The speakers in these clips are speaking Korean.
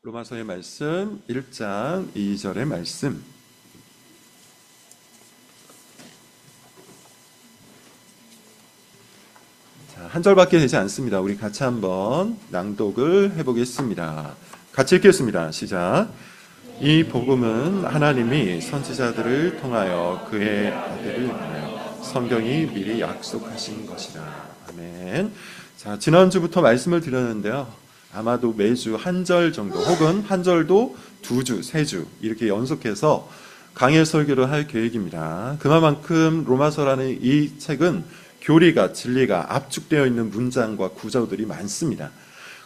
로마서의 말씀 1장 2절의 말씀. 자, 한 절밖에 되지 않습니다. 우리 같이 한번 낭독을 해보겠습니다. 같이 읽겠습니다. 시작. 이 복음은 하나님이 선지자들을 통하여 그의 아들을 보내어 성경이 미리 약속하신 것이라. 아멘. 자, 지난주부터 말씀을 드렸는데요. 아마도 매주 한 절 정도 혹은 한 절도 2주, 3주 이렇게 연속해서 강해 설교를 할 계획입니다. 그만큼 로마서라는 이 책은 교리가, 진리가 압축되어 있는 문장과 구절들이 많습니다.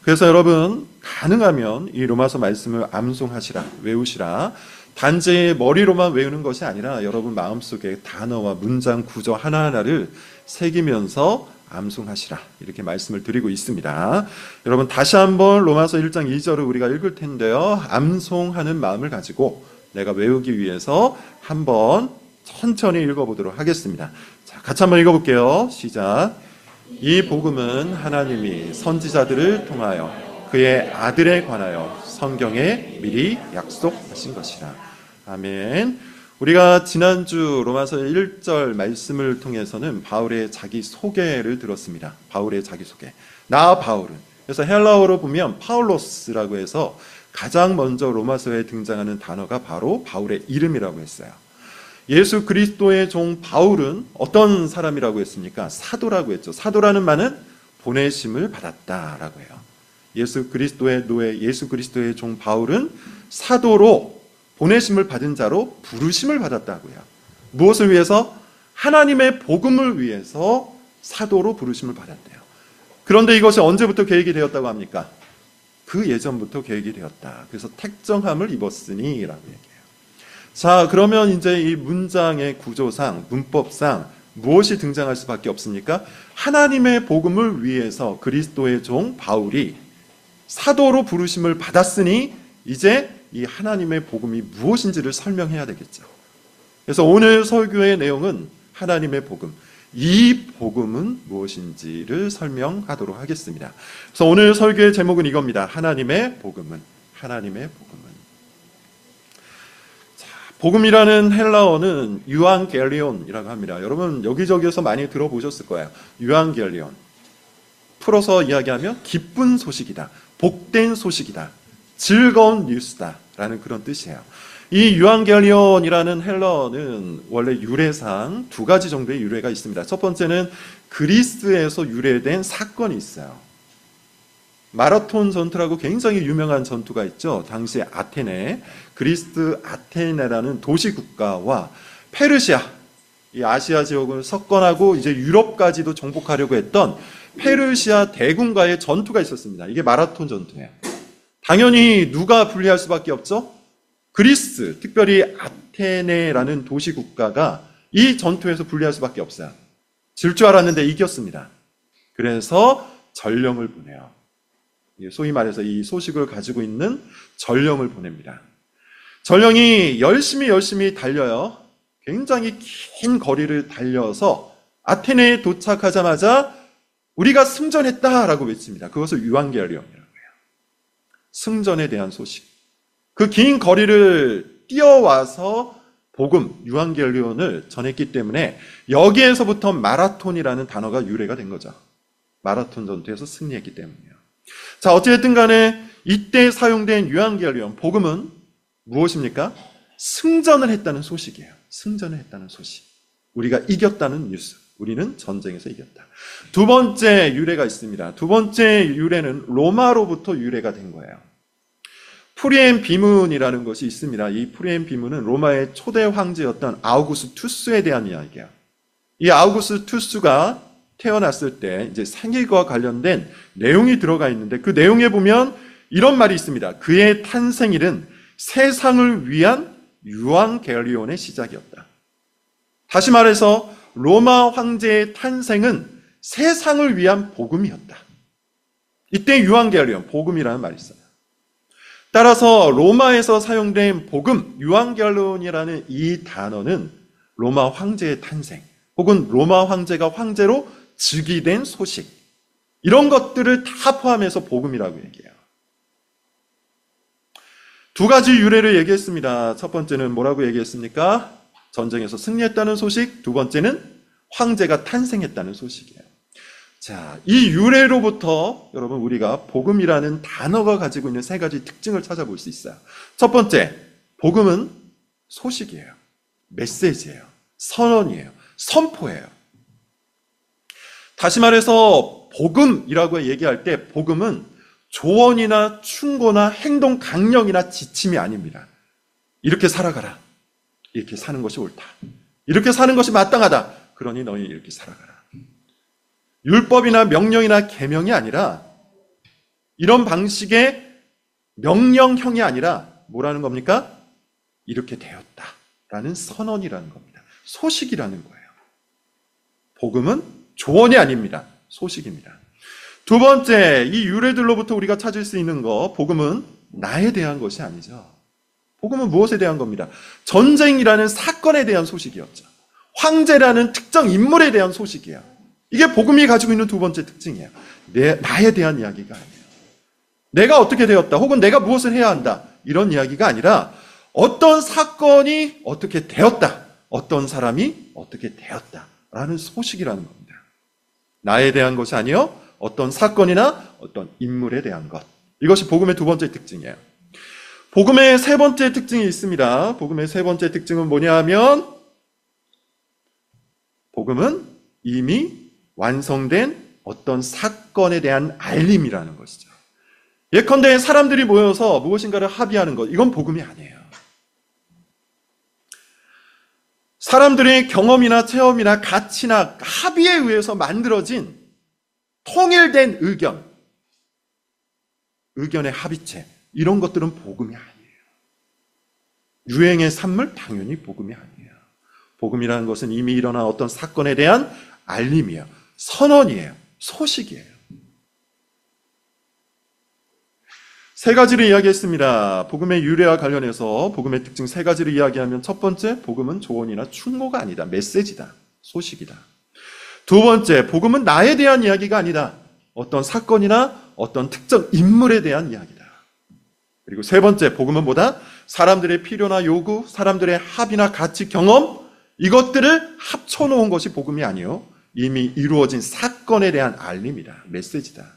그래서 여러분 가능하면 이 로마서 말씀을 암송하시라, 외우시라. 단지 머리로만 외우는 것이 아니라 여러분 마음속에 단어와 문장, 구절 하나하나를 새기면서 암송하시라 이렇게 말씀을 드리고 있습니다. 여러분 다시 한번 로마서 1장 2절을 우리가 읽을 텐데요. 암송하는 마음을 가지고 내가 외우기 위해서 한번 천천히 읽어보도록 하겠습니다. 자, 같이 한번 읽어볼게요. 시작. 이 복음은 하나님이 선지자들을 통하여 그의 아들에 관하여 성경에 미리 약속하신 것이라. 아멘. 우리가 지난주 로마서 1절 말씀을 통해서는 바울의 자기소개를 들었습니다. 바울의 자기소개. 나 바울은. 그래서 헬라어로 보면 파울로스라고 해서 가장 먼저 로마서에 등장하는 단어가 바로 바울의 이름이라고 했어요. 예수 그리스도의 종 바울은 어떤 사람이라고 했습니까? 사도라고 했죠. 사도라는 말은 보내심을 받았다라고 해요. 예수 그리스도의 노예, 예수 그리스도의 종 바울은 사도로 보내심을 받은 자로 부르심을 받았다고요. 무엇을 위해서? 하나님의 복음을 위해서 사도로 부르심을 받았대요. 그런데 이것이 언제부터 계획이 되었다고 합니까? 그 예전부터 계획이 되었다. 그래서 택정함을 입었으니 라고 얘기해요. 자, 그러면 이제 이 문장의 구조상, 문법상 무엇이 등장할 수밖에 없습니까? 하나님의 복음을 위해서 그리스도의 종 바울이 사도로 부르심을 받았으니 이제 이 하나님의 복음이 무엇인지를 설명해야 되겠죠. 그래서 오늘 설교의 내용은 하나님의 복음, 이 복음은 무엇인지를 설명하도록 하겠습니다. 그래서 오늘 설교의 제목은 이겁니다. 하나님의 복음은. 하나님의 복음은. 자, 복음이라는 헬라어는 유앙겔리온이라고 합니다. 여러분 여기저기에서 많이 들어보셨을 거예요. 유앙겔리온. 풀어서 이야기하면 기쁜 소식이다. 복된 소식이다. 즐거운 뉴스다라는 그런 뜻이에요. 이 유앙겔리온이라는 헬라어는 원래 유래상 2가지 정도의 유래가 있습니다. 첫 번째는 그리스에서 유래된 사건이 있어요. 마라톤 전투라고 굉장히 유명한 전투가 있죠. 당시 아테네, 그리스 아테네라는 도시 국가와 페르시아, 이 아시아 지역을 석권하고 이제 유럽까지도 정복하려고 했던 페르시아 대군과의 전투가 있었습니다. 이게 마라톤 전투예요. 당연히 누가 불리할 수밖에 없죠? 그리스, 특별히 아테네라는 도시 국가가 이 전투에서 불리할 수밖에 없어요. 질 줄 알았는데 이겼습니다. 그래서 전령을 보내요. 소위 말해서 이 소식을 가지고 있는 전령을 보냅니다. 전령이 열심히 달려요. 굉장히 긴 거리를 달려서 아테네에 도착하자마자 우리가 승전했다라고 외칩니다. 그것을 유앙겔리온이라고 해요. 승전에 대한 소식. 그 긴 거리를 뛰어와서 복음, 유앙겔리온을 전했기 때문에 여기에서부터 마라톤이라는 단어가 유래가 된 거죠. 마라톤 전투에서 승리했기 때문이에요. 자, 어쨌든 간에 이때 사용된 유앙겔리온, 복음은 무엇입니까? 승전을 했다는 소식이에요. 승전을 했다는 소식. 우리가 이겼다는 뉴스. 우리는 전쟁에서 이겼다. 두 번째 유래가 있습니다. 두 번째 유래는 로마로부터 유래가 된 거예요. 프리엠 비문이라는 것이 있습니다. 이 프리엠 비문은 로마의 초대 황제였던 아우구스투스에 대한 이야기예요. 이 아우구스투스가 태어났을 때 이제 생일과 관련된 내용이 들어가 있는데 그 내용에 보면 이런 말이 있습니다. 그의 탄생일은 세상을 위한 유앙겔리온의 시작이었다. 다시 말해서 로마 황제의 탄생은 세상을 위한 복음이었다. 이때 유앙겔리온, 복음이라는 말이 있어요. 따라서 로마에서 사용된 복음, 유앙겔리온이라는 이 단어는 로마 황제의 탄생, 혹은 로마 황제가 황제로 즉위된 소식, 이런 것들을 다 포함해서 복음이라고 얘기해요. 두 가지 유래를 얘기했습니다. 첫 번째는 뭐라고 얘기했습니까? 전쟁에서 승리했다는 소식. 두 번째는 황제가 탄생했다는 소식이에요. 자, 이 유래로부터 여러분 우리가 복음이라는 단어가 가지고 있는 세 가지 특징을 찾아볼 수 있어요. 첫 번째, 복음은 소식이에요. 메시지예요. 선언이에요. 선포예요. 다시 말해서 복음이라고 얘기할 때 복음은 조언이나 충고나 행동 강령이나 지침이 아닙니다. 이렇게 살아가라. 이렇게 사는 것이 옳다. 이렇게 사는 것이 마땅하다. 그러니 너희 이렇게 살아가라. 율법이나 명령이나 계명이 아니라 이런 방식의 명령형이 아니라 뭐라는 겁니까? 이렇게 되었다라는 선언이라는 겁니다. 소식이라는 거예요. 복음은 조언이 아닙니다. 소식입니다. 두 번째, 이 유래들로부터 우리가 찾을 수 있는 거, 복음은 나에 대한 것이 아니죠. 복음은 무엇에 대한 겁니다? 전쟁이라는 사건에 대한 소식이었죠. 황제라는 특정 인물에 대한 소식이에요. 이게 복음이 가지고 있는 두 번째 특징이에요. 나에 대한 이야기가 아니에요. 내가 어떻게 되었다, 혹은 내가 무엇을 해야 한다, 이런 이야기가 아니라 어떤 사건이 어떻게 되었다, 어떤 사람이 어떻게 되었다라는 소식이라는 겁니다. 나에 대한 것이 아니요, 어떤 사건이나 어떤 인물에 대한 것. 이것이 복음의 두 번째 특징이에요. 복음의 세 번째 특징이 있습니다. 복음의 세 번째 특징은 뭐냐 하면 복음은 이미 완성된 어떤 사건에 대한 알림이라는 것이죠. 예컨대 사람들이 모여서 무엇인가를 합의하는 것, 이건 복음이 아니에요. 사람들의 경험이나 체험이나 가치나 합의에 의해서 만들어진 통일된 의견의 합의체, 이런 것들은 복음이 아니에요. 유행의 산물, 당연히 복음이 아니에요. 복음이라는 것은 이미 일어난 어떤 사건에 대한 알림이에요. 선언이에요. 소식이에요. 세 가지를 이야기했습니다. 복음의 유래와 관련해서 복음의 특징 세 가지를 이야기하면 첫 번째, 복음은 조언이나 충고가 아니다. 메시지다. 소식이다. 두 번째, 복음은 나에 대한 이야기가 아니다. 어떤 사건이나 어떤 특정 인물에 대한 이야기다. 그리고 세 번째, 복음은 뭐다? 사람들의 필요나 요구, 사람들의 합의나 가치, 경험, 이것들을 합쳐놓은 것이 복음이 아니요, 이미 이루어진 사건에 대한 알림이다. 메시지다.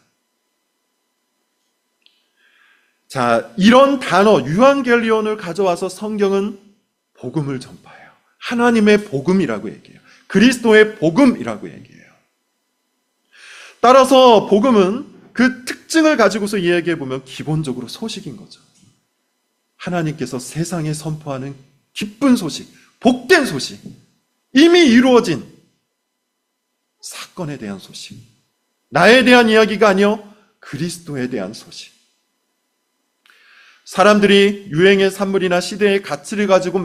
자, 이런 단어 유한겔리온을 가져와서 성경은 복음을 전파해요. 하나님의 복음이라고 얘기해요. 그리스도의 복음이라고 얘기해요. 따라서 복음은 그 특징을 가지고서 이야기해 보면 기본적으로 소식인 거죠. 하나님께서 세상에 선포하는 기쁜 소식, 복된 소식, 이미 이루어진 사건에 대한 소식, 나에 대한 이야기가 아니요 그리스도에 대한 소식. 사람들이 유행의 산물이나 시대의 가치를 가지고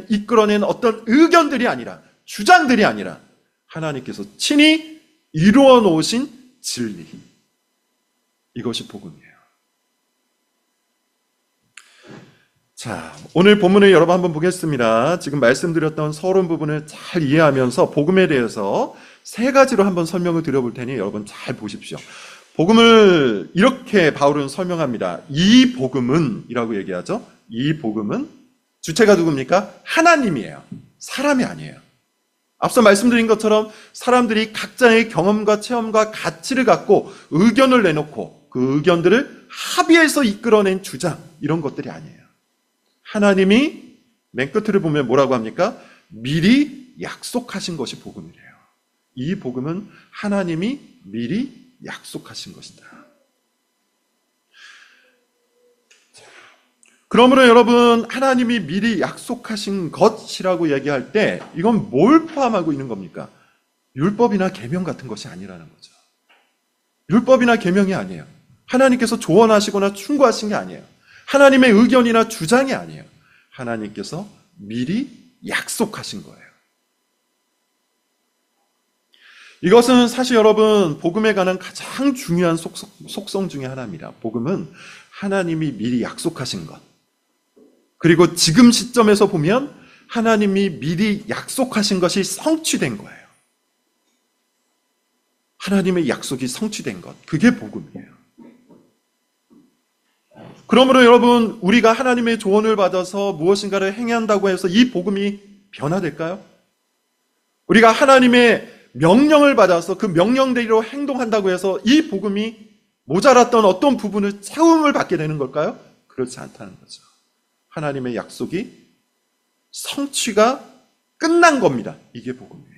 이끌어낸 어떤 의견들이 아니라, 주장들이 아니라 하나님께서 친히 이루어 놓으신 진리, 이것이 복음이에요. 자, 오늘 본문을 여러분 한번 보겠습니다. 지금 말씀드렸던 서론 부분을 잘 이해하면서 복음에 대해서 세 가지로 한번 설명을 드려볼 테니 여러분 잘 보십시오. 복음을 이렇게 바울은 설명합니다. 이 복음은 이라고 얘기하죠. 이 복음은 주체가 누굽니까? 하나님이에요. 사람이 아니에요. 앞서 말씀드린 것처럼 사람들이 각자의 경험과 체험과 가치를 갖고 의견을 내놓고 그 의견들을 합의해서 이끌어낸 주장, 이런 것들이 아니에요. 하나님이 맨 끝을 보면 뭐라고 합니까? 미리 약속하신 것이 복음이래요. 이 복음은 하나님이 미리 약속하신 것이다. 그러므로 여러분, 하나님이 미리 약속하신 것이라고 얘기할 때 이건 뭘 포함하고 있는 겁니까? 율법이나 계명 같은 것이 아니라는 거죠. 율법이나 계명이 아니에요. 하나님께서 조언하시거나 충고하신 게 아니에요. 하나님의 의견이나 주장이 아니에요. 하나님께서 미리 약속하신 거예요. 이것은 사실 여러분, 복음에 관한 가장 중요한 속성 중에 하나입니다. 복음은 하나님이 미리 약속하신 것, 그리고 지금 시점에서 보면 하나님이 미리 약속하신 것이 성취된 거예요. 하나님의 약속이 성취된 것, 그게 복음이에요. 그러므로 여러분, 우리가 하나님의 조언을 받아서 무엇인가를 행한다고 해서 이 복음이 변화될까요? 우리가 하나님의 명령을 받아서 그 명령대로 행동한다고 해서 이 복음이 모자랐던 어떤 부분을 채움을 받게 되는 걸까요? 그렇지 않다는 거죠. 하나님의 약속이 성취가 끝난 겁니다. 이게 복음이에요.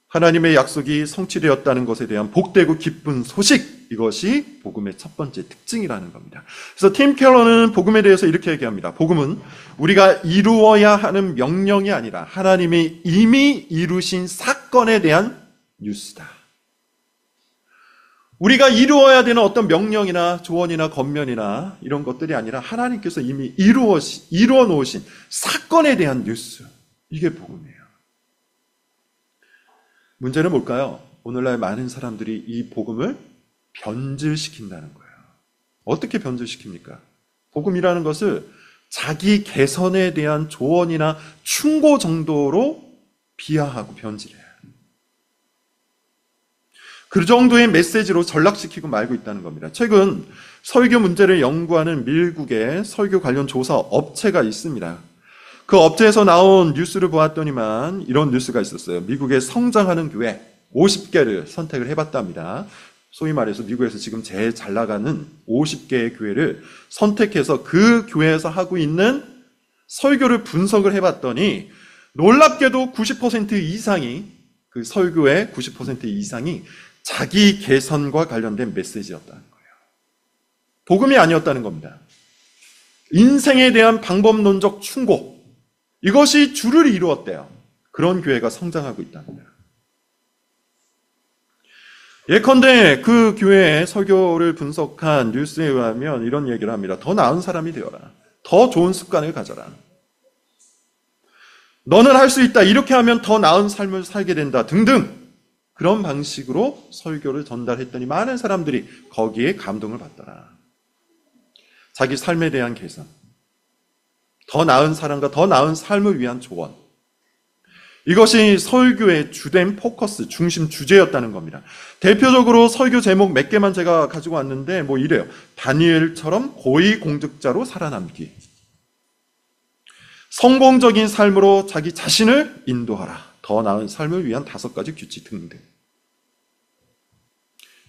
하나님의 약속이 성취되었다는 것에 대한 복되고 기쁜 소식, 이것이 복음의 첫 번째 특징이라는 겁니다. 그래서 팀 켈러는 복음에 대해서 이렇게 얘기합니다. 복음은 우리가 이루어야 하는 명령이 아니라 하나님이 이미 이루신 사건에 대한 뉴스다. 우리가 이루어야 되는 어떤 명령이나 조언이나 권면이나 이런 것들이 아니라 하나님께서 이미 이루어 놓으신 사건에 대한 뉴스, 이게 복음이에요. 문제는 뭘까요? 오늘날 많은 사람들이 이 복음을 변질시킨다는 거예요. 어떻게 변질시킵니까? 복음이라는 것을 자기 개선에 대한 조언이나 충고 정도로 비하하고 변질해요. 그 정도의 메시지로 전락시키고 말고 있다는 겁니다. 최근 설교 문제를 연구하는 미국의 설교 관련 조사 업체가 있습니다. 그 업체에서 나온 뉴스를 보았더니만 이런 뉴스가 있었어요. 미국의 성장하는 교회 50개를 선택을 해봤답니다. 소위 말해서 미국에서 지금 제일 잘 나가는 50개의 교회를 선택해서 그 교회에서 하고 있는 설교를 분석을 해봤더니 놀랍게도 90% 이상이, 그 설교의 90% 이상이 자기 개선과 관련된 메시지였다는 거예요. 복음이 아니었다는 겁니다. 인생에 대한 방법론적 충고, 이것이 주를 이루었대요. 그런 교회가 성장하고 있답니다. 예컨대 그 교회의 설교를 분석한 뉴스에 의하면 이런 얘기를 합니다. 더 나은 사람이 되어라. 더 좋은 습관을 가져라. 너는 할 수 있다. 이렇게 하면 더 나은 삶을 살게 된다. 등등. 그런 방식으로 설교를 전달했더니 많은 사람들이 거기에 감동을 받더라. 자기 삶에 대한 개선, 더 나은 사람과 더 나은 삶을 위한 조언, 이것이 설교의 주된 포커스, 중심 주제였다는 겁니다. 대표적으로 설교 제목 몇 개만 제가 가지고 왔는데 뭐 이래요. 다니엘처럼 고위공직자로 살아남기, 성공적인 삶으로 자기 자신을 인도하라, 더 나은 삶을 위한 5가지 규칙 등등.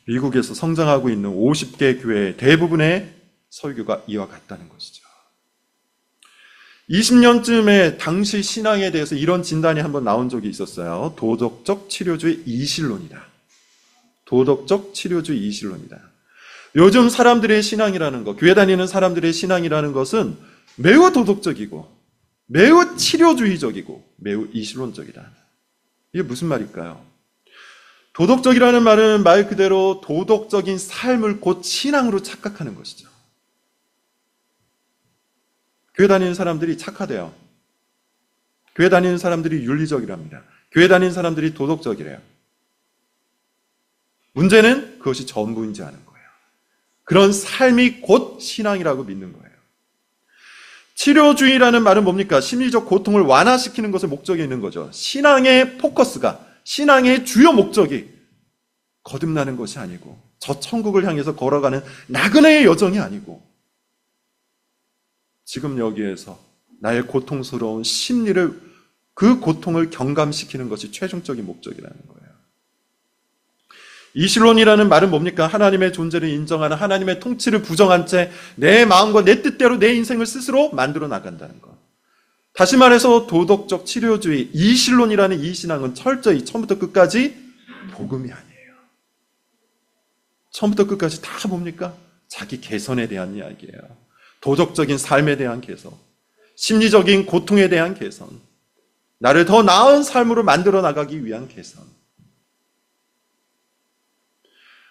미국에서 성장하고 있는 50개 교회의 대부분의 설교가 이와 같다는 것이죠. 20년쯤에 당시 신앙에 대해서 이런 진단이 한번 나온 적이 있었어요. 도덕적 치료주의 이실론이다. 도덕적 치료주의 이실론이다. 요즘 사람들의 신앙이라는 것, 교회 다니는 사람들의 신앙이라는 것은 매우 도덕적이고 매우 치료주의적이고 매우 이실론적이다. 이게 무슨 말일까요? 도덕적이라는 말은 말 그대로 도덕적인 삶을 곧 신앙으로 착각하는 것이죠. 교회 다니는 사람들이 착하대요. 교회 다니는 사람들이 윤리적이랍니다. 교회 다니는 사람들이 도덕적이래요. 문제는 그것이 전부인지 아는 거예요. 그런 삶이 곧 신앙이라고 믿는 거예요. 치료주의라는 말은 뭡니까? 심리적 고통을 완화시키는 것을 목적에 있는 거죠. 신앙의 포커스가, 신앙의 주요 목적이 거듭나는 것이 아니고 저 천국을 향해서 걸어가는 나그네의 여정이 아니고 지금 여기에서 나의 고통스러운 심리를, 그 고통을 경감시키는 것이 최종적인 목적이라는 거예요. 이실론이라는 말은 뭡니까? 하나님의 존재를 인정하는, 하나님의 통치를 부정한 채 내 마음과 내 뜻대로 내 인생을 스스로 만들어 나간다는 것. 다시 말해서 도덕적 치료주의, 이실론이라는 이 신앙은 철저히 처음부터 끝까지 복음이 아니에요. 처음부터 끝까지 다 뭡니까? 자기 개선에 대한 이야기예요. 도덕적인 삶에 대한 개선, 심리적인 고통에 대한 개선, 나를 더 나은 삶으로 만들어 나가기 위한 개선.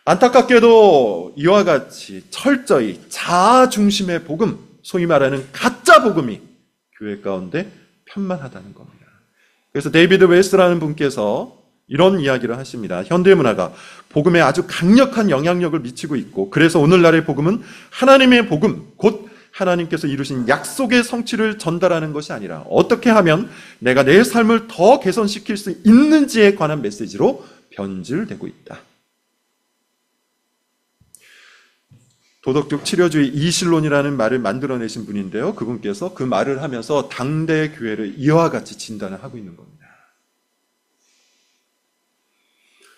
안타깝게도 이와 같이 철저히 자아 중심의 복음, 소위 말하는 가짜 복음이 교회 가운데 편만하다는 겁니다. 그래서 데이비드 웨스라는 분께서 이런 이야기를 하십니다. 현대문화가 복음에 아주 강력한 영향력을 미치고 있고, 그래서 오늘날의 복음은 하나님의 복음, 곧 하나님께서 이루신 약속의 성취를 전달하는 것이 아니라 어떻게 하면 내가 내 삶을 더 개선시킬 수 있는지에 관한 메시지로 변질되고 있다. 도덕적 치료주의 이실론이라는 말을 만들어내신 분인데요. 그분께서 그 말을 하면서 당대 교회를 이와 같이 진단을 하고 있는 겁니다.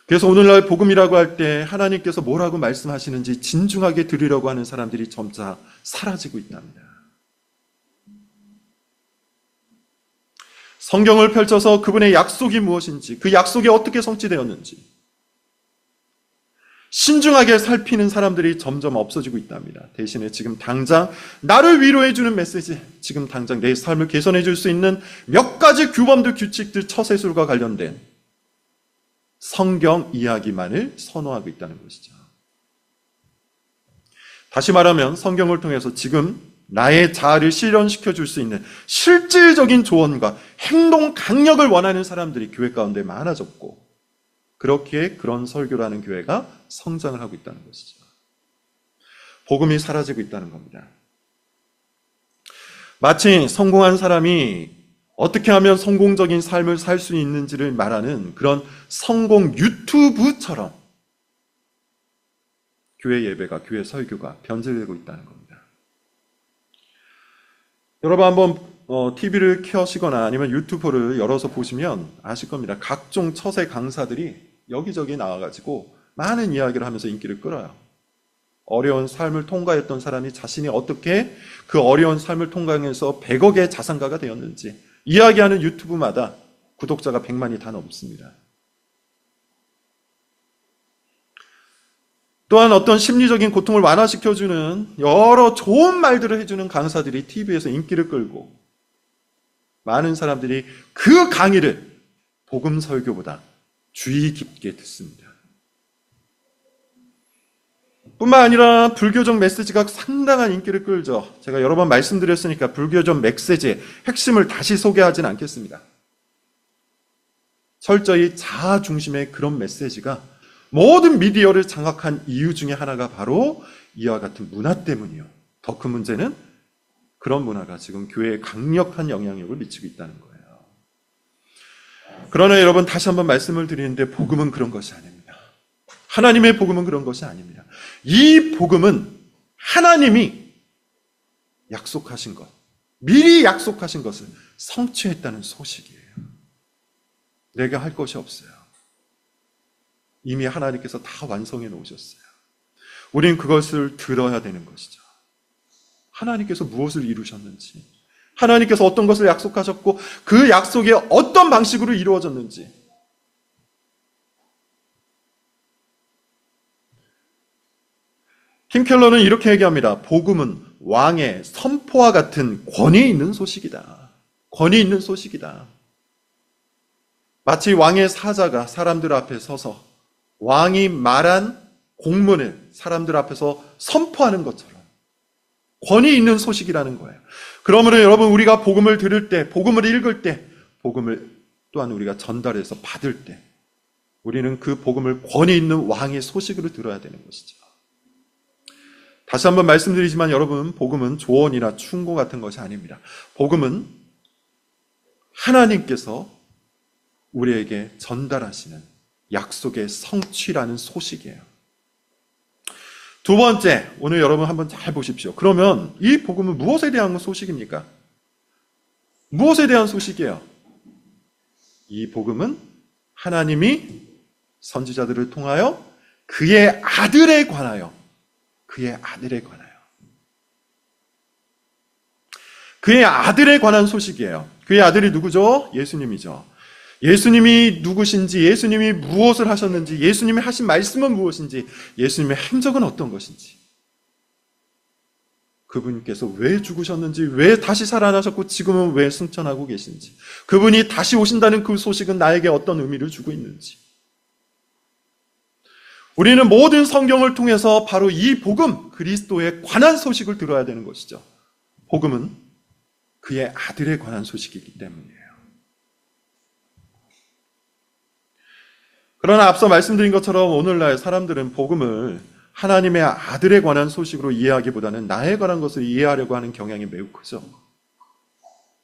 그래서 오늘날 복음이라고 할 때 하나님께서 뭐라고 말씀하시는지 진중하게 들으려고 하는 사람들이 점차 사라지고 있답니다. 성경을 펼쳐서 그분의 약속이 무엇인지, 그 약속이 어떻게 성취되었는지 신중하게 살피는 사람들이 점점 없어지고 있답니다. 대신에 지금 당장 나를 위로해주는 메시지, 지금 당장 내 삶을 개선해줄 수 있는 몇 가지 규범들, 규칙들, 처세술과 관련된 성경 이야기만을 선호하고 있다는 것이죠. 다시 말하면 성경을 통해서 지금 나의 자아를 실현시켜 줄 수 있는 실질적인 조언과 행동 강력을 원하는 사람들이 교회 가운데 많아졌고, 그렇기에 그런 설교를 하는 교회가 성장을 하고 있다는 것이죠. 복음이 사라지고 있다는 겁니다. 마치 성공한 사람이 어떻게 하면 성공적인 삶을 살 수 있는지를 말하는 그런 성공 유튜브처럼 교회 예배가, 교회 설교가 변질되고 있다는 겁니다. 여러분 한번 TV를 켜시거나 아니면 유튜브를 열어서 보시면 아실 겁니다. 각종 처세 강사들이 여기저기 나와가지고 많은 이야기를 하면서 인기를 끌어요. 어려운 삶을 통과했던 사람이 자신이 어떻게 그 어려운 삶을 통과해서 100억의 자산가가 되었는지 이야기하는 유튜브마다 구독자가 100만이 다 넘습니다. 또한 어떤 심리적인 고통을 완화시켜주는 여러 좋은 말들을 해주는 강사들이 TV에서 인기를 끌고 많은 사람들이 그 강의를 복음 설교보다 주의 깊게 듣습니다. 뿐만 아니라 불교적 메시지가 상당한 인기를 끌죠. 제가 여러 번 말씀드렸으니까 불교적 메시지의 핵심을 다시 소개하진 않겠습니다. 철저히 자아 중심의 그런 메시지가 모든 미디어를 장악한 이유 중에 하나가 바로 이와 같은 문화 때문이요. 더 큰 문제는 그런 문화가 지금 교회에 강력한 영향력을 미치고 있다는 거예요. 그러나 여러분 다시 한번 말씀을 드리는데 복음은 그런 것이 아닙니다. 하나님의 복음은 그런 것이 아닙니다. 이 복음은 하나님이 약속하신 것, 미리 약속하신 것을 성취했다는 소식이에요. 내가 할 것이 없어요. 이미 하나님께서 다 완성해 놓으셨어요. 우린 그것을 들어야 되는 것이죠. 하나님께서 무엇을 이루셨는지, 하나님께서 어떤 것을 약속하셨고 그 약속이 어떤 방식으로 이루어졌는지, 팀 켈러는 이렇게 얘기합니다. 복음은 왕의 선포와 같은 권위 있는 소식이다. 권위 있는 소식이다. 마치 왕의 사자가 사람들 앞에 서서 왕이 말한 공문을 사람들 앞에서 선포하는 것처럼 권위 있는 소식이라는 거예요. 그러므로 여러분 우리가 복음을 들을 때, 복음을 읽을 때, 복음을 또한 우리가 전달해서 받을 때 우리는 그 복음을 권위 있는 왕의 소식으로 들어야 되는 것이죠. 다시 한번 말씀드리지만 여러분, 복음은 조언이나 충고 같은 것이 아닙니다. 복음은 하나님께서 우리에게 전달하시는 약속의 성취라는 소식이에요. 두 번째, 오늘 여러분 한번 잘 보십시오. 그러면 이 복음은 무엇에 대한 소식입니까? 무엇에 대한 소식이에요? 이 복음은 하나님이 선지자들을 통하여 그의 아들에 관하여, 그의 아들에 관한 소식이에요. 그의 아들이 누구죠? 예수님이죠. 예수님이 누구신지, 예수님이 무엇을 하셨는지, 예수님이 하신 말씀은 무엇인지, 예수님의 행적은 어떤 것인지, 그분께서 왜 죽으셨는지, 왜 다시 살아나셨고 지금은 왜 승천하고 계신지, 그분이 다시 오신다는 그 소식은 나에게 어떤 의미를 주고 있는지, 우리는 모든 성경을 통해서 바로 이 복음, 그리스도에 관한 소식을 들어야 되는 것이죠. 복음은 그의 아들에 관한 소식이기 때문이에요. 그러나 앞서 말씀드린 것처럼 오늘날 사람들은 복음을 하나님의 아들에 관한 소식으로 이해하기보다는 나에 관한 것을 이해하려고 하는 경향이 매우 크죠.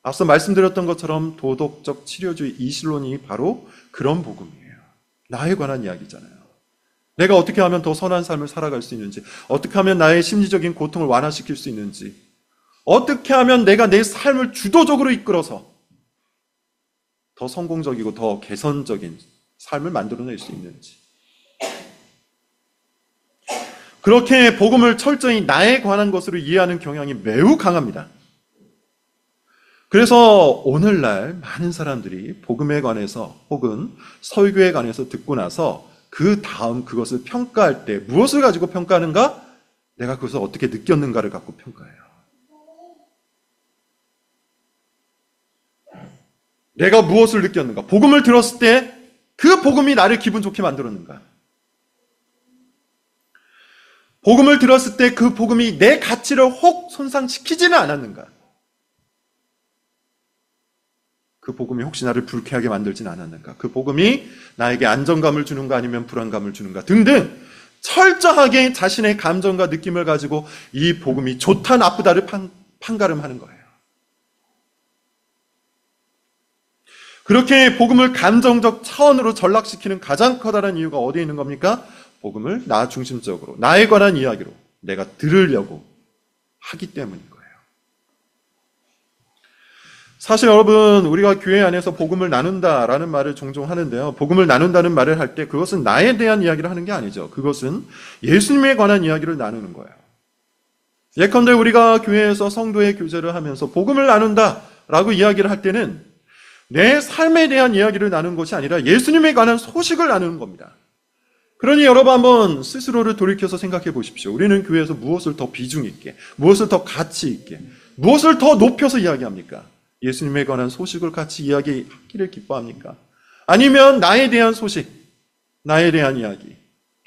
앞서 말씀드렸던 것처럼 도덕적 치료주의 이실론이 바로 그런 복음이에요. 나에 관한 이야기잖아요. 내가 어떻게 하면 더 선한 삶을 살아갈 수 있는지, 어떻게 하면 나의 심리적인 고통을 완화시킬 수 있는지, 어떻게 하면 내가 내 삶을 주도적으로 이끌어서 더 성공적이고 더 개선적인 삶을 만들어낼 수 있는지. 그렇게 복음을 철저히 나에 관한 것으로 이해하는 경향이 매우 강합니다. 그래서 오늘날 많은 사람들이 복음에 관해서 혹은 설교에 관해서 듣고 나서 그 다음 그것을 평가할 때 무엇을 가지고 평가하는가? 내가 그것을 어떻게 느꼈는가를 갖고 평가해요. 내가 무엇을 느꼈는가? 복음을 들었을 때 그 복음이 나를 기분 좋게 만들었는가? 복음을 들었을 때 그 복음이 내 가치를 혹 손상시키지는 않았는가? 그 복음이 혹시 나를 불쾌하게 만들지는 않았는가? 그 복음이 나에게 안정감을 주는가 아니면 불안감을 주는가? 등등 철저하게 자신의 감정과 느낌을 가지고 이 복음이 좋다 나쁘다를 판가름하는 거예요. 그렇게 복음을 감정적 차원으로 전락시키는 가장 커다란 이유가 어디에 있는 겁니까? 복음을 나 중심적으로, 나에 관한 이야기로 내가 들으려고 하기 때문인 거예요. 사실 여러분, 우리가 교회 안에서 복음을 나눈다라는 말을 종종 하는데요. 복음을 나눈다는 말을 할 때 그것은 나에 대한 이야기를 하는 게 아니죠. 그것은 예수님에 관한 이야기를 나누는 거예요. 예컨대 우리가 교회에서 성도의 교제를 하면서 복음을 나눈다라고 이야기를 할 때는 내 삶에 대한 이야기를 나누는 것이 아니라 예수님에 관한 소식을 나누는 겁니다. 그러니 여러분 한번 스스로를 돌이켜서 생각해 보십시오. 우리는 교회에서 무엇을 더 비중 있게, 무엇을 더 가치 있게, 무엇을 더 높여서 이야기합니까? 예수님에 관한 소식을 같이 이야기하기를 기뻐합니까? 아니면 나에 대한 소식, 나에 대한 이야기,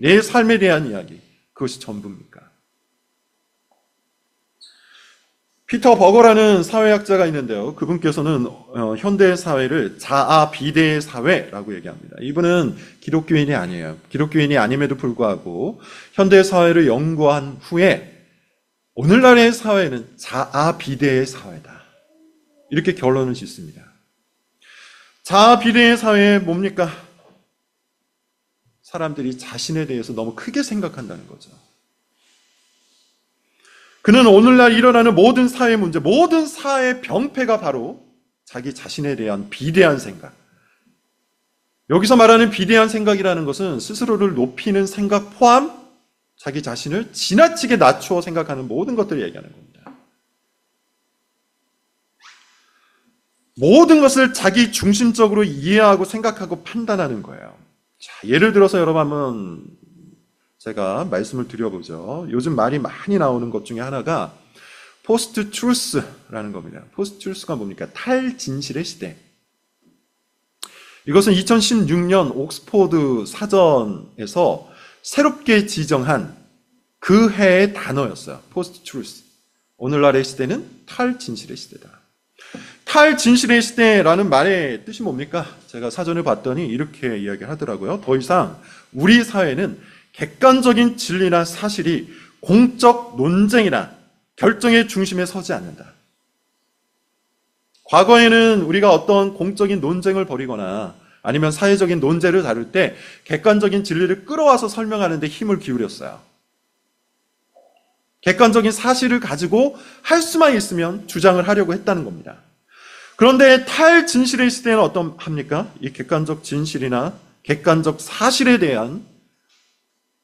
내 삶에 대한 이야기, 그것이 전부입니까? 피터 버거라는 사회학자가 있는데요. 그분께서는 현대 사회를 자아 비대의 사회라고 얘기합니다. 이분은 기독교인이 아니에요. 기독교인이 아님에도 불구하고 현대 사회를 연구한 후에 오늘날의 사회는 자아 비대의 사회다. 이렇게 결론을 짓습니다. 자아 비대의 사회에 뭡니까? 사람들이 자신에 대해서 너무 크게 생각한다는 거죠. 그는 오늘날 일어나는 모든 사회 문제, 모든 사회 병폐가 바로 자기 자신에 대한 비대한 생각. 여기서 말하는 비대한 생각이라는 것은 스스로를 높이는 생각 포함 자기 자신을 지나치게 낮추어 생각하는 모든 것들을 얘기하는 겁니다. 모든 것을 자기 중심적으로 이해하고 생각하고 판단하는 거예요. 자, 예를 들어서 여러분 한번 제가 말씀을 드려보죠. 요즘 말이 많이 나오는 것 중에 하나가 포스트 트루스라는 겁니다. 포스트 트루스가 뭡니까? 탈진실의 시대. 이것은 2016년 옥스포드 사전에서 새롭게 지정한 그 해의 단어였어요. 포스트 트루스. 오늘날의 시대는 탈진실의 시대다. 탈진실의 시대라는 말의 뜻이 뭡니까? 제가 사전을 봤더니 이렇게 이야기를 하더라고요. 더 이상 우리 사회는 객관적인 진리나 사실이 공적 논쟁이나 결정의 중심에 서지 않는다. 과거에는 우리가 어떤 공적인 논쟁을 벌이거나 아니면 사회적인 논제를 다룰 때 객관적인 진리를 끌어와서 설명하는 데 힘을 기울였어요. 객관적인 사실을 가지고 할 수만 있으면 주장을 하려고 했다는 겁니다. 그런데 탈진실의 시대는 어떠합니까? 이 객관적 진실이나 객관적 사실에 대한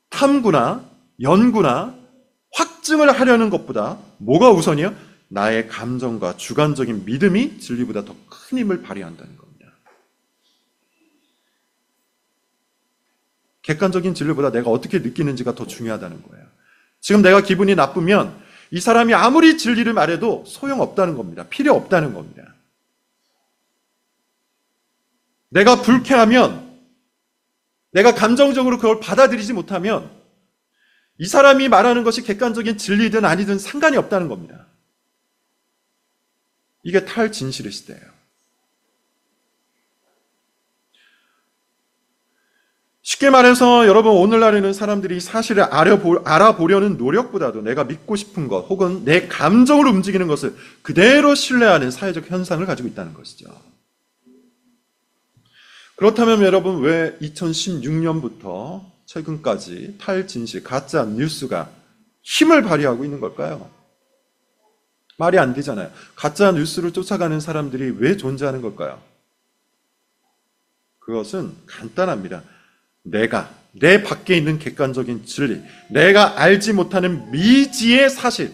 탐구나 연구나 확증을 하려는 것보다 뭐가 우선이요? 나의 감정과 주관적인 믿음이 진리보다 더 큰 힘을 발휘한다는 겁니다. 객관적인 진리보다 내가 어떻게 느끼는지가 더 중요하다는 거예요. 지금 내가 기분이 나쁘면 이 사람이 아무리 진리를 말해도 소용없다는 겁니다. 필요 없다는 겁니다. 내가 불쾌하면 내가 감정적으로 그걸 받아들이지 못하면 이 사람이 말하는 것이 객관적인 진리든 아니든 상관이 없다는 겁니다. 이게 탈진실의 시대예요. 쉽게 말해서 여러분 오늘날에는 사람들이 사실을 알아보려는 노력보다도 내가 믿고 싶은 것 혹은 내 감정을 움직이는 것을 그대로 신뢰하는 사회적 현상을 가지고 있다는 것이죠. 그렇다면 여러분 왜 2016년부터 최근까지 탈진실, 가짜 뉴스가 힘을 발휘하고 있는 걸까요? 말이 안 되잖아요. 가짜 뉴스를 쫓아가는 사람들이 왜 존재하는 걸까요? 그것은 간단합니다. 내 밖에 있는 객관적인 진리, 내가 알지 못하는 미지의 사실,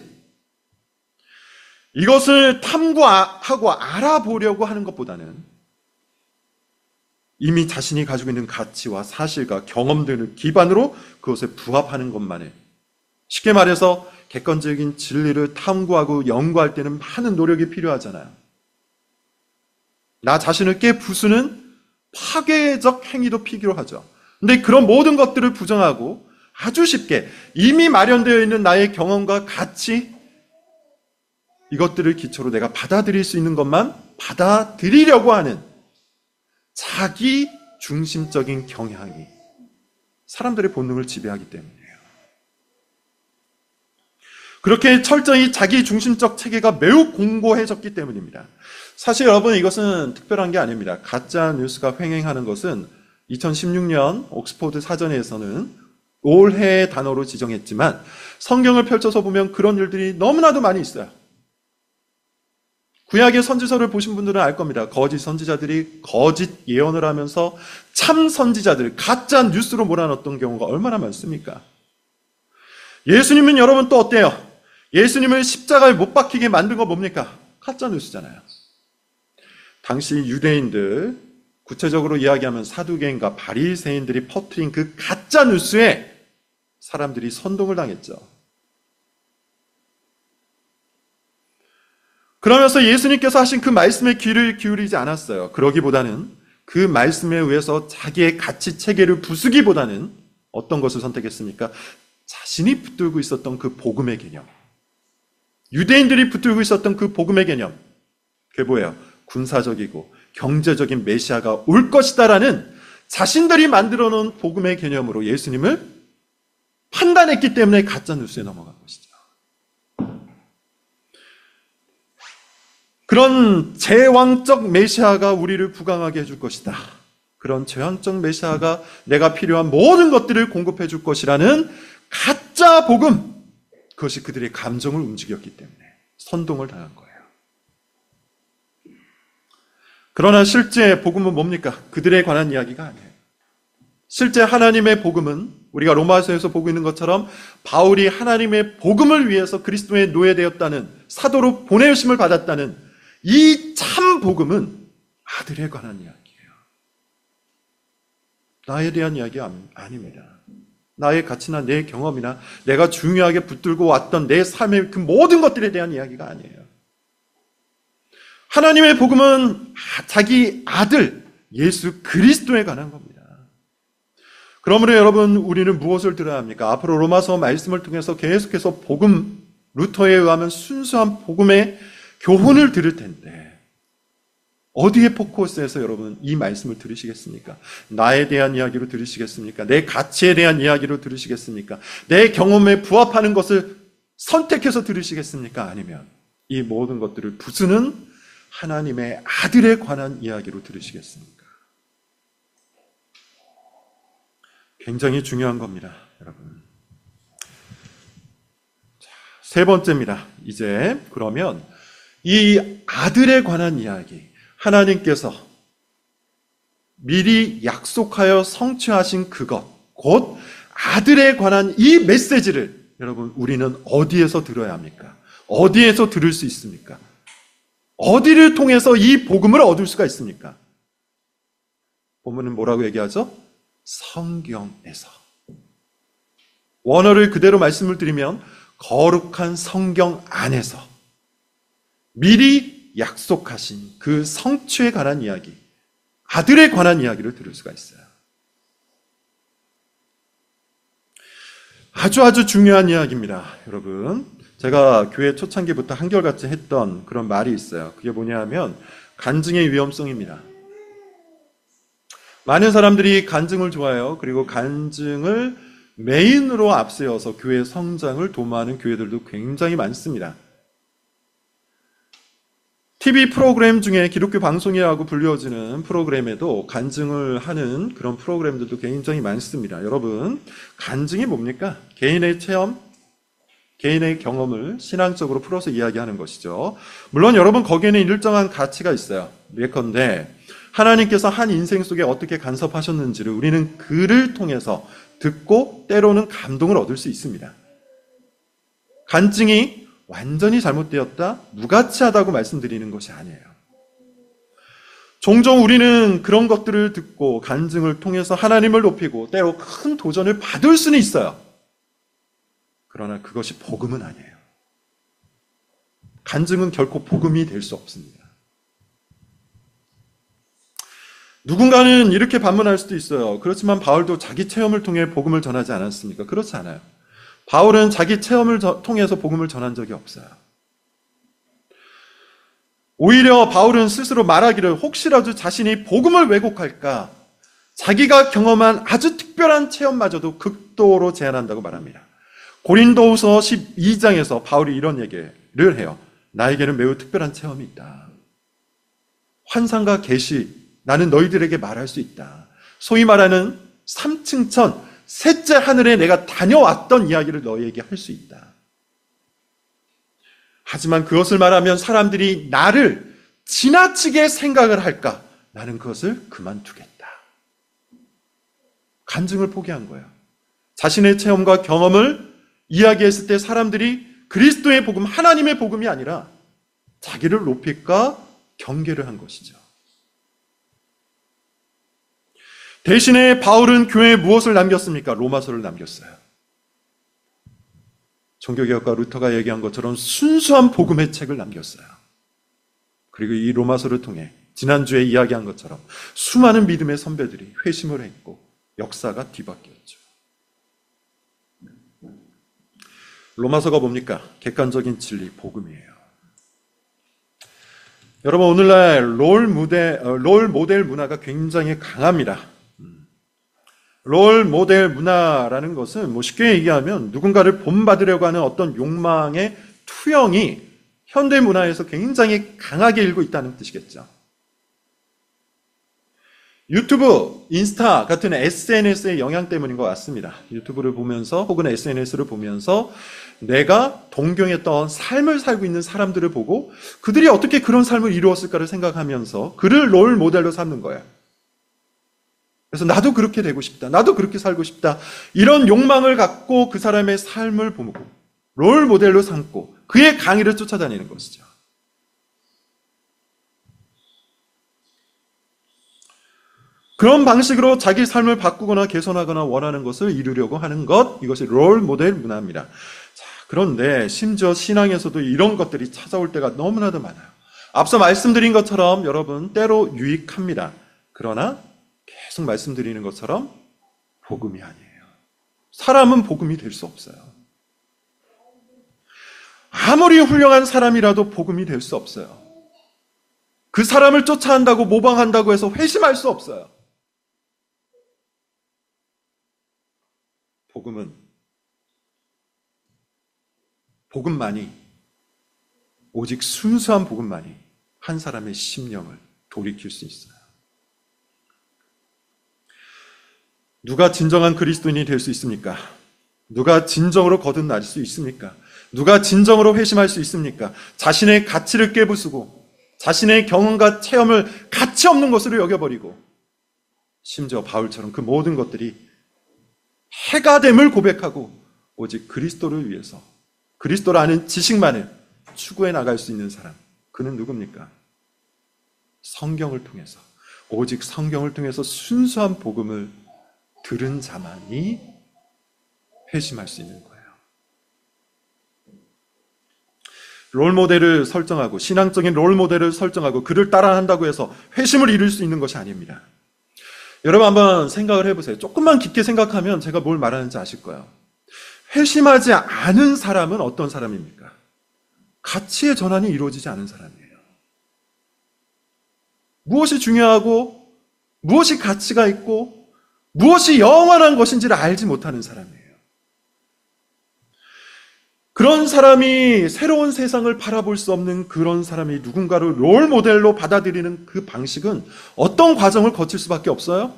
이것을 탐구하고 알아보려고 하는 것보다는 이미 자신이 가지고 있는 가치와 사실과 경험들을 기반으로 그것에 부합하는 것만을, 쉽게 말해서 객관적인 진리를 탐구하고 연구할 때는 많은 노력이 필요하잖아요. 나 자신을 깨부수는 파괴적 행위도 필요하죠. 근데 그런 모든 것들을 부정하고 아주 쉽게 이미 마련되어 있는 나의 경험과 가치, 이것들을 기초로 내가 받아들일 수 있는 것만 받아들이려고 하는 자기 중심적인 경향이 사람들의 본능을 지배하기 때문이에요. 그렇게 철저히 자기 중심적 체계가 매우 공고해졌기 때문입니다. 사실 여러분, 이것은 특별한 게 아닙니다. 가짜 뉴스가 횡행하는 것은 2016년 옥스포드 사전에서는 올해의 단어로 지정했지만 성경을 펼쳐서 보면 그런 일들이 너무나도 많이 있어요. 구약의 선지서를 보신 분들은 알 겁니다. 거짓 선지자들이 거짓 예언을 하면서 참 선지자들, 가짜 뉴스로 몰아넣었던 경우가 얼마나 많습니까? 예수님은 여러분 또 어때요? 예수님을 십자가에 못 박히게 만든 거 뭡니까? 가짜 뉴스잖아요. 당시 유대인들, 구체적으로 이야기하면 사두개인과 바리새인들이 퍼뜨린 그 가짜 뉴스에 사람들이 선동을 당했죠. 그러면서 예수님께서 하신 그 말씀에 귀를 기울이지 않았어요. 그러기보다는 그 말씀에 의해서 자기의 가치 체계를 부수기보다는 어떤 것을 선택했습니까? 자신이 붙들고 있었던 그 복음의 개념, 유대인들이 붙들고 있었던 그 복음의 개념, 그게 뭐예요? 군사적이고 경제적인 메시아가 올 것이다라는 자신들이 만들어 놓은 복음의 개념으로 예수님을 판단했기 때문에 가짜 뉴스에 넘어간 것이죠. 그런 제왕적 메시아가 우리를 부강하게 해줄 것이다. 그런 제왕적 메시아가 내가 필요한 모든 것들을 공급해 줄 것이라는 가짜 복음, 그것이 그들의 감정을 움직였기 때문에 선동을 당한 거예요. 그러나 실제 복음은 뭡니까? 그들에 관한 이야기가 아니에요. 실제 하나님의 복음은 우리가 로마서에서 보고 있는 것처럼 바울이 하나님의 복음을 위해서 그리스도에 노예되었다는, 사도로 보내심을 받았다는 이 참 복음은 아들에 관한 이야기예요. 나에 대한 이야기 아닙니다. 나의 가치나 내 경험이나 내가 중요하게 붙들고 왔던 내 삶의 그 모든 것들에 대한 이야기가 아니에요. 하나님의 복음은 자기 아들 예수 그리스도에 관한 겁니다. 그러므로 여러분, 우리는 무엇을 들어야 합니까? 앞으로 로마서 말씀을 통해서 계속해서 복음, 루터에 의하면 순수한 복음의 교훈을 들을 텐데 어디에 포커스해서 여러분 이 말씀을 들으시겠습니까? 나에 대한 이야기로 들으시겠습니까? 내 가치에 대한 이야기로 들으시겠습니까? 내 경험에 부합하는 것을 선택해서 들으시겠습니까? 아니면 이 모든 것들을 부수는 하나님의 아들에 관한 이야기로 들으시겠습니까? 굉장히 중요한 겁니다, 여러분. 자, 세 번째입니다. 이제 그러면 이 아들에 관한 이야기, 하나님께서 미리 약속하여 성취하신 그것, 곧 아들에 관한 이 메시지를 여러분 우리는 어디에서 들어야 합니까? 어디에서 들을 수 있습니까? 어디를 통해서 이 복음을 얻을 수가 있습니까? 본문은 뭐라고 얘기하죠? 성경에서. 원어를 그대로 말씀을 드리면 거룩한 성경 안에서 미리 약속하신 그 성취에 관한 이야기, 아들에 관한 이야기를 들을 수가 있어요. 아주 중요한 이야기입니다, 여러분. 제가 교회 초창기부터 한결같이 했던 그런 말이 있어요. 그게 뭐냐면 간증의 위험성입니다. 많은 사람들이 간증을 좋아해요. 그리고 간증을 메인으로 앞세워서 교회 성장을 도모하는 교회들도 굉장히 많습니다. TV 프로그램 중에 기독교 방송이라고 불려지는 프로그램에도 간증을 하는 그런 프로그램들도 굉장히 많습니다. 여러분, 간증이 뭡니까? 개인의 체험, 개인의 경험을 신앙적으로 풀어서 이야기하는 것이죠. 물론 여러분 거기에는 일정한 가치가 있어요. 예컨대 하나님께서 한 인생 속에 어떻게 간섭하셨는지를 우리는 글을 통해서 듣고 때로는 감동을 얻을 수 있습니다. 간증이 완전히 잘못되었다, 무가치하다고 말씀드리는 것이 아니에요. 종종 우리는 그런 것들을 듣고 간증을 통해서 하나님을 높이고 때로 큰 도전을 받을 수는 있어요. 그러나 그것이 복음은 아니에요. 간증은 결코 복음이 될 수 없습니다. 누군가는 이렇게 반문할 수도 있어요. 그렇지만 바울도 자기 체험을 통해 복음을 전하지 않았습니까? 그렇지 않아요. 바울은 자기 체험을 통해서 복음을 전한 적이 없어요. 오히려 바울은 스스로 말하기를 혹시라도 자신이 복음을 왜곡할까 자기가 경험한 아주 특별한 체험마저도 극도로 제한한다고 말합니다. 고린도후서 12장에서 바울이 이런 얘기를 해요. 나에게는 매우 특별한 체험이 있다. 환상과 계시, 나는 너희들에게 말할 수 있다. 소위 말하는 3층 천, 셋째 하늘에 내가 다녀왔던 이야기를 너희에게 할 수 있다. 하지만 그것을 말하면 사람들이 나를 지나치게 생각을 할까? 나는 그것을 그만두겠다. 간증을 포기한 거예요. 자신의 체험과 경험을 이야기했을 때 사람들이 그리스도의 복음, 하나님의 복음이 아니라 자기를 높일까 경계를 한 것이죠. 대신에 바울은 교회에 무엇을 남겼습니까? 로마서를 남겼어요. 종교개혁가 루터가 얘기한 것처럼 순수한 복음의 책을 남겼어요. 그리고 이 로마서를 통해 지난주에 이야기한 것처럼 수많은 믿음의 선배들이 회심을 했고 역사가 뒤바뀌었죠. 로마서가 뭡니까? 객관적인 진리, 복음이에요. 여러분, 오늘날 롤 모델 문화가 굉장히 강합니다. 롤 모델 문화라는 것은 쉽게 얘기하면 누군가를 본받으려고 하는 어떤 욕망의 투영이 현대 문화에서 굉장히 강하게 일고 있다는 뜻이겠죠. 유튜브, 인스타 같은 SNS의 영향 때문인 것 같습니다. 유튜브를 보면서 혹은 SNS를 보면서 내가 동경했던 삶을 살고 있는 사람들을 보고 그들이 어떻게 그런 삶을 이루었을까를 생각하면서 그를 롤 모델로 삼는 거예요. 그래서 나도 그렇게 되고 싶다. 나도 그렇게 살고 싶다. 이런 욕망을 갖고 그 사람의 삶을 보고 롤 모델로 삼고 그의 강의를 쫓아다니는 것이죠. 그런 방식으로 자기 삶을 바꾸거나 개선하거나 원하는 것을 이루려고 하는 것, 이것이 롤 모델 문화입니다. 자, 그런데 심지어 신앙에서도 이런 것들이 찾아올 때가 너무나도 많아요. 앞서 말씀드린 것처럼 여러분 때로 유익합니다. 그러나 계속 말씀드리는 것처럼 복음이 아니에요. 사람은 복음이 될 수 없어요. 아무리 훌륭한 사람이라도 복음이 될 수 없어요. 그 사람을 쫓아한다고 모방한다고 해서 회심할 수 없어요. 복음만이 오직 순수한 복음만이 한 사람의 심령을 돌이킬 수 있어요. 누가 진정한 그리스도인이 될 수 있습니까? 누가 진정으로 거듭날 수 있습니까? 누가 진정으로 회심할 수 있습니까? 자신의 가치를 깨부수고 자신의 경험과 체험을 가치 없는 것으로 여겨버리고 심지어 바울처럼 그 모든 것들이 해가 됨을 고백하고 오직 그리스도를 위해서 그리스도라는 지식만을 추구해 나갈 수 있는 사람, 그는 누굽니까? 성경을 통해서, 오직 성경을 통해서 순수한 복음을 들은 자만이 회심할 수 있는 거예요. 롤모델을 설정하고 신앙적인 롤모델을 설정하고 그를 따라한다고 해서 회심을 이룰 수 있는 것이 아닙니다. 여러분 한번 생각을 해보세요. 조금만 깊게 생각하면 제가 뭘 말하는지 아실 거예요. 회심하지 않은 사람은 어떤 사람입니까? 가치의 전환이 이루어지지 않은 사람이에요. 무엇이 중요하고 무엇이 가치가 있고 무엇이 영원한 것인지를 알지 못하는 사람이에요. 그런 사람이 새로운 세상을 바라볼 수 없는 그런 사람이 누군가를 롤 모델로 받아들이는 그 방식은 어떤 과정을 거칠 수밖에 없어요?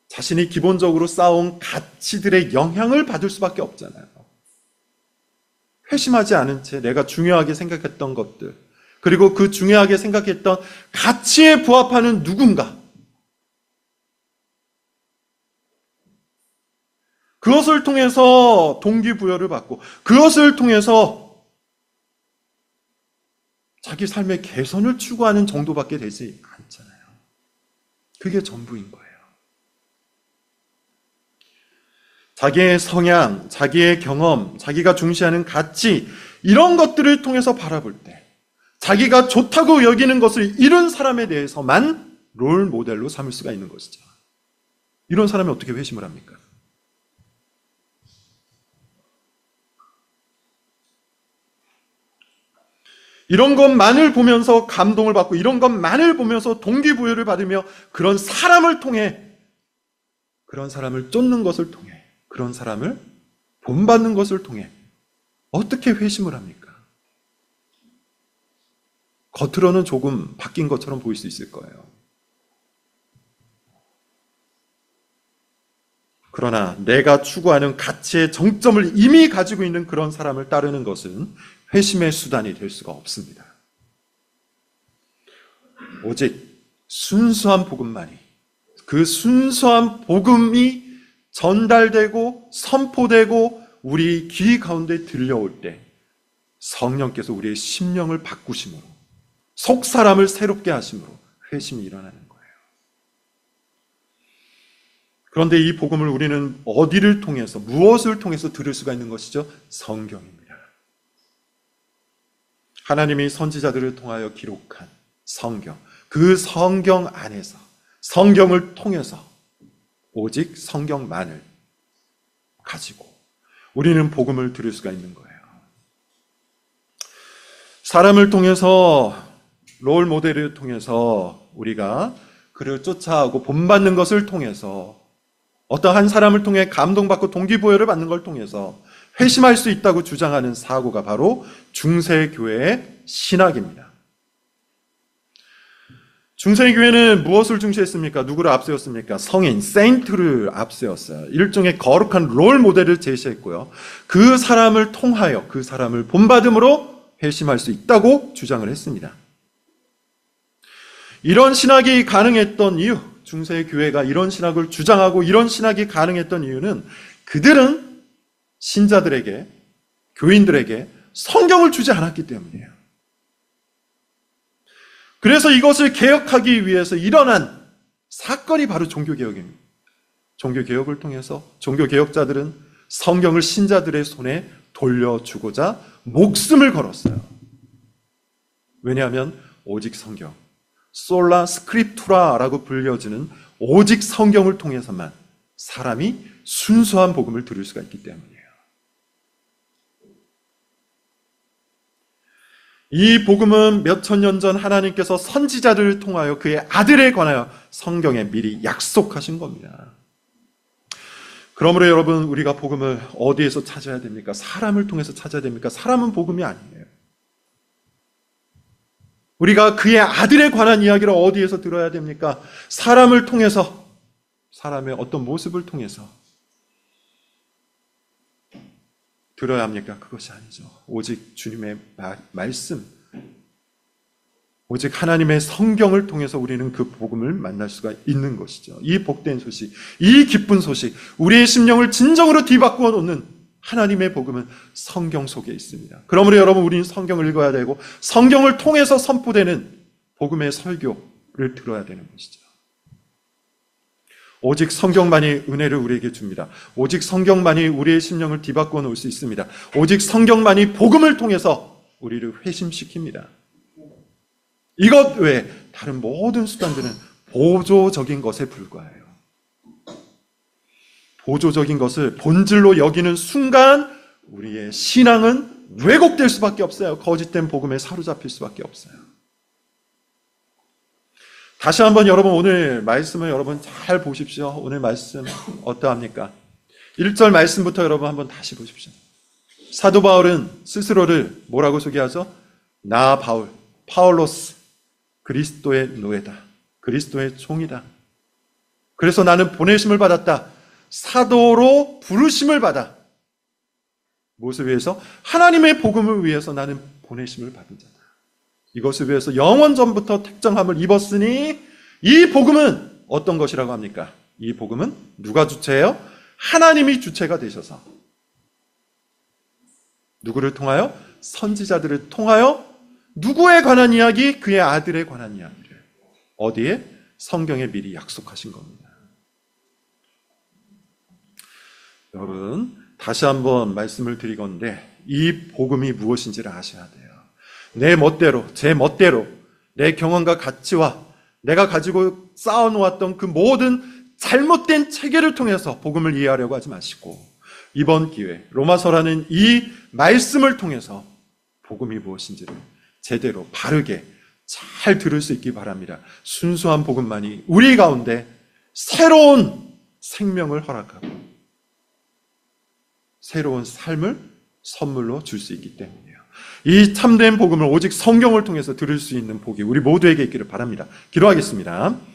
자신이 기본적으로 쌓아온 가치들의 영향을 받을 수밖에 없잖아요. 회심하지 않은 채 내가 중요하게 생각했던 것들, 그리고 그 중요하게 생각했던 가치에 부합하는 누군가, 그것을 통해서 동기부여를 받고 그것을 통해서 자기 삶의 개선을 추구하는 정도밖에 되지 않잖아요. 그게 전부인 거예요. 자기의 성향, 자기의 경험, 자기가 중시하는 가치, 이런 것들을 통해서 바라볼 때 자기가 좋다고 여기는 것을 이룬 사람에 대해서만 롤 모델로 삼을 수가 있는 것이죠. 이런 사람이 어떻게 회심을 합니까? 이런 것만을 보면서 감동을 받고 이런 것만을 보면서 동기부여를 받으며 그런 사람을 통해, 그런 사람을 쫓는 것을 통해, 그런 사람을 본받는 것을 통해 어떻게 회심을 합니까? 겉으로는 조금 바뀐 것처럼 보일 수 있을 거예요. 그러나 내가 추구하는 가치의 정점을 이미 가지고 있는 그런 사람을 따르는 것은 회심의 수단이 될 수가 없습니다. 오직 순수한 복음만이, 그 순수한 복음이 전달되고 선포되고 우리 귀 가운데 들려올 때 성령께서 우리의 심령을 바꾸심으로, 속사람을 새롭게 하심으로 회심이 일어나는 거예요. 그런데 이 복음을 우리는 어디를 통해서, 무엇을 통해서 들을 수가 있는 것이죠? 성경입니다. 하나님이 선지자들을 통하여 기록한 성경, 그 성경 안에서, 성경을 통해서 오직 성경만을 가지고 우리는 복음을 들을 수가 있는 거예요. 사람을 통해서, 롤 모델을 통해서 우리가 그를 쫓아가고 본받는 것을 통해서, 어떤 한 사람을 통해 감동받고 동기부여를 받는 걸 통해서 회심할 수 있다고 주장하는 사고가 바로 중세교회의 신학입니다. 중세교회는 무엇을 중시했습니까? 누구를 앞세웠습니까? 성인, 세인트를 앞세웠어요. 일종의 거룩한 롤 모델을 제시했고요. 그 사람을 통하여, 그 사람을 본받음으로 회심할 수 있다고 주장을 했습니다. 이런 신학이 가능했던 이유, 중세교회가 이런 신학을 주장하고 이런 신학이 가능했던 이유는 그들은 신자들에게, 교인들에게 성경을 주지 않았기 때문이에요. 그래서 이것을 개혁하기 위해서 일어난 사건이 바로 종교개혁입니다. 종교개혁을 통해서 종교개혁자들은 성경을 신자들의 손에 돌려주고자 목숨을 걸었어요. 왜냐하면 오직 성경, 솔라 스크립투라라고 불려지는 오직 성경을 통해서만 사람이 순수한 복음을 들을 수가 있기 때문이에요. 이 복음은 몇천 년 전 하나님께서 선지자들을 통하여 그의 아들에 관하여 성경에 미리 약속하신 겁니다. 그러므로 여러분, 우리가 복음을 어디에서 찾아야 됩니까? 사람을 통해서 찾아야 됩니까? 사람은 복음이 아니에요. 우리가 그의 아들에 관한 이야기를 어디에서 들어야 됩니까? 사람을 통해서, 사람의 어떤 모습을 통해서 들어야 합니까? 그것이 아니죠. 오직 주님의 말씀, 오직 하나님의 성경을 통해서 우리는 그 복음을 만날 수가 있는 것이죠. 이 복된 소식, 이 기쁜 소식, 우리의 심령을 진정으로 뒤바꾸어 놓는 하나님의 복음은 성경 속에 있습니다. 그러므로 여러분, 우리는 성경을 읽어야 되고 성경을 통해서 선포되는 복음의 설교를 들어야 되는 것이죠. 오직 성경만이 은혜를 우리에게 줍니다. 오직 성경만이 우리의 심령을 뒤바꾸어 놓을 수 있습니다. 오직 성경만이 복음을 통해서 우리를 회심시킵니다. 이것 외에 다른 모든 수단들은 보조적인 것에 불과해요. 보조적인 것을 본질로 여기는 순간 우리의 신앙은 왜곡될 수밖에 없어요. 거짓된 복음에 사로잡힐 수밖에 없어요. 다시 한번 여러분, 오늘 말씀을 여러분 잘 보십시오. 오늘 말씀 어떠합니까? 1절 말씀부터 여러분 한번 다시 보십시오. 사도 바울은 스스로를 뭐라고 소개하죠? 나 바울, 파울로스, 그리스도의 노예다. 그리스도의 종이다. 그래서 나는 보내심을 받았다. 사도로 부르심을 받아. 무엇을 위해서? 하나님의 복음을 위해서 나는 보내심을 받은 자다. 이것을 위해서 영원 전부터 택정함을 입었으니 이 복음은 어떤 것이라고 합니까? 이 복음은 누가 주체예요? 하나님이 주체가 되셔서 누구를 통하여? 선지자들을 통하여 누구에 관한 이야기? 그의 아들에 관한 이야기를 어디에? 성경에 미리 약속하신 겁니다. 여러분, 다시 한번 말씀을 드리건대 이 복음이 무엇인지를 아셔야 돼요. 내 멋대로, 제 멋대로, 내 경험과 가치와 내가 가지고 쌓아놓았던 그 모든 잘못된 체계를 통해서 복음을 이해하려고 하지 마시고 이번 기회, 로마서라는 이 말씀을 통해서 복음이 무엇인지를 제대로 바르게 잘 들을 수 있기 바랍니다. 순수한 복음만이 우리 가운데 새로운 생명을 허락하고 새로운 삶을 선물로 줄 수 있기 때문이에요. 이 참된 복음을 오직 성경을 통해서 들을 수 있는 복이 우리 모두에게 있기를 바랍니다. 기도하겠습니다.